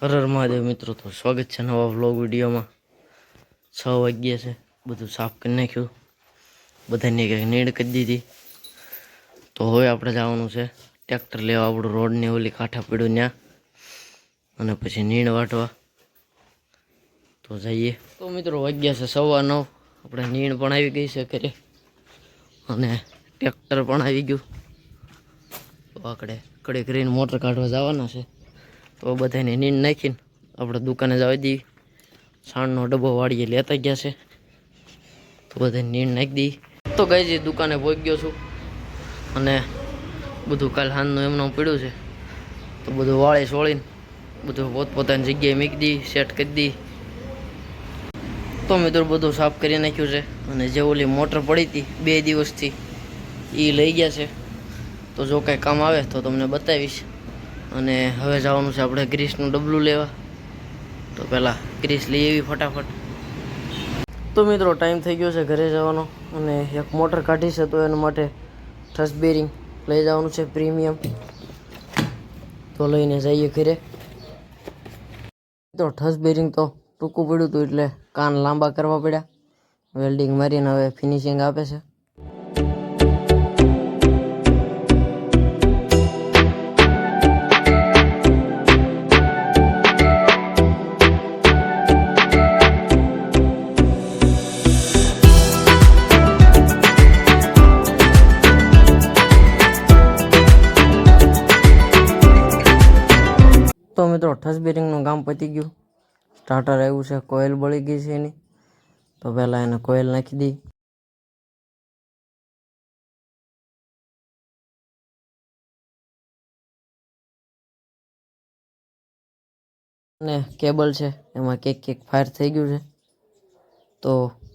હર હર મહાદેવ મિત્રો, તો સ્વાગત છે નવા વ્લોગ વિડીયોમાં। 6 વાગ્યા છે, બધું સાફ કરી નાખ્યું, બધાને કંઈક નીડ કરી દીધી। તો હવે આપણે જવાનું છે ટ્રેક્ટર લેવા, આપણું રોડની ઓલી કાંઠા પડ્યું ત્યાં, અને પછી નીણ વાટવા તો જઈએ। તો મિત્રો વાગ્યા છે 9:15, આપણે નીણ પણ આવી ગઈ છે ઘરે, અને ટ્રેક્ટર પણ આવી ગયું। તો આકડે કડે કરીને મોટર કાઢવા જવાના છે। તો બધાને નીંદ નાખીને આપણે દુકાને જવા દઈએ। સાણનો ડબ્બો વાળીએ લેતા ગયા છે, તો બધાને નીંદ નાખી દઈએ। તો ગઈ દુકાને પહોંચી ગયો છું, અને બધું કાલ સાંજનું એમનું પડ્યું છે, તો બધું વાળી સોળીને બધું પોતપોતાની જગ્યાએ મૂકી દઈએ, સેટ કરી દઈએ। તો મિત્રો બધું સાફ કરી નાખ્યું છે, અને જે ઓલી મોટર પડી હતી 2 દિવસથી એ લઈ ગયા છે। તો જો કાંઈ કામ આવે તો તમને બતાવીશ। અને હવે જવાનું છે આપણે ગ્રીસનું ડબલું લેવા, તો પહેલાં ગ્રીસ લઈ આવી ફટાફટ। તો મિત્રો ટાઈમ થઈ ગયો છે ઘરે જવાનો, અને એક મોટર કાઢી છે, તો એના માટે ટ્રસ બેરિંગ લઈ જવાનું છે પ્રીમિયમ, તો લઈને જઈએ ઘરે। તો ટ્રસ બેરિંગ તો ટૂંકું પડ્યું હતું, એટલે કાન લાંબા કરવા પડ્યા, વેલ્ડિંગ મારીને હવે ફિનિશિંગ આપે છે। તો મિત્રો ટ્રસ બેરિંગનું કામ પતી ગયું, સ્ટાર્ટર આવ્યું છે, કોઇલ બળી ગઈ છે એની, તો પહેલાં એને કોઇલ નાખી દઈ। અને કેબલ છે એમાં કેક ફાયર થઈ ગયું છે, તો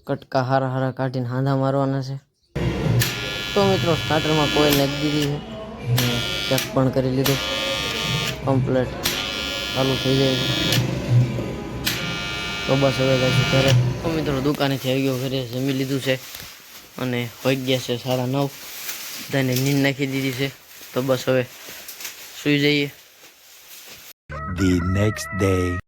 કટકા હારા કાઢીને હાંધા મારવાના છે। તો મિત્રો સ્ટાર્ટરમાં કોઇલ નાખી દીધી છે, ચેક પણ કરી લીધું, કમ્પ્લેટ ચાલુ થઈ જાય છે। તો બસ હવે જઈશું ઘરે। તો મિત્રો દુકાનેથી આવી ગયો ઘરે, જમી લીધું છે, અને વાગ્યા છે 9:30, બધાને નીંદ નાખી દીધી છે, તો બસ હવે સૂઈ જઈએ। The next day.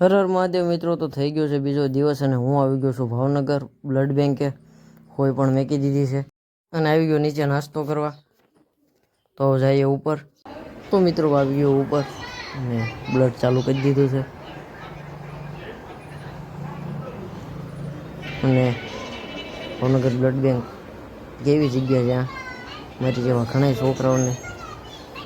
Har Har Mahadev મિત્રો, તો થઈ ગયો છે બીજો દિવસ, અને હું આવી ગયો છું ભાવનગર બ્લડ બેંકે। કોઈ પણ મેકી દીધી છે, અને આવી ગયો નીચે નાસ્તો કરવા, તો જઈએ ઉપર। તો મિત્રો આવી ગયો ઉપર, અને બ્લડ ચાલુ કરી દીધું છે, અને ભાવનગર બ્લડ બેંક કેવી જગ્યા જ્યાં મારી જેવા ઘણા છોકરાઓને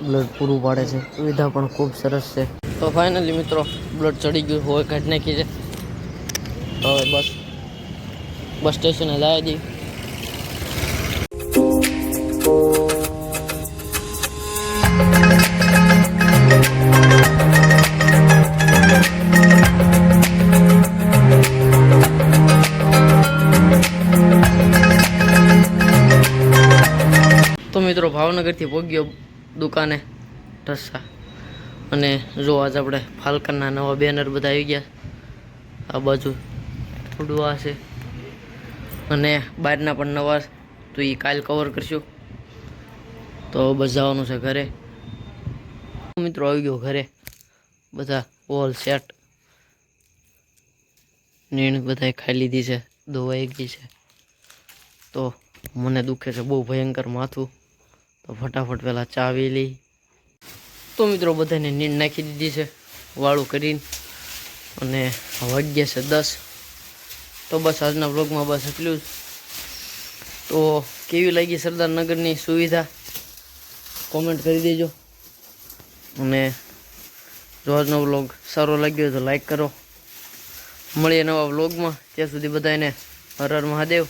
બ્લડ પૂરું પાડે છે, સુવિધા પણ ખૂબ સરસ છે। તો ફાઇનલી મિત્રો બ્લડ ચડી ગયું હોય, કાઢી નાખી છે, તો હવે બસ સ્ટેશને જવા દઈએ। તો મિત્રો ભાવનગરથી પહોંચ્યો દુકાને ઢસા, અને જો આજ આપણે ફાલ્કનના નવા બેનર બધા આવી ગયા, આ બાજુ ઉડવા છે, અને બહારના પણ નવા, તો એ કાલ કવર કરશું। તો બસ જવાનું છે ઘરે। મિત્રો આવી ગયો ઘરે, બધા ઓલ સેટ, નીણ બધા ખાઈ લીધી છે, ધોવાઈ ગઈ છે, તો મને દુખે છે બહુ ભયંકર માથું, તો ફટાફટ પહેલાં ચા પી લઈ। તો મિત્રો બધાને નીંદ નાખી દીધી છે વાળું કરીને, અને વાગ્યા છે 10। તો બસ આજના વ્લોગમાં બસ એટલું જ। તો કેવી લાગી સરદારનગરની સુવિધા કોમેન્ટ કરી દેજો, અને જો આજનો વ્લોગ સારો લાગ્યો તો લાઈક કરો। મળીએ નવા વ્લોગમાં, ત્યાં સુધી બધાને હર હર મહાદેવ।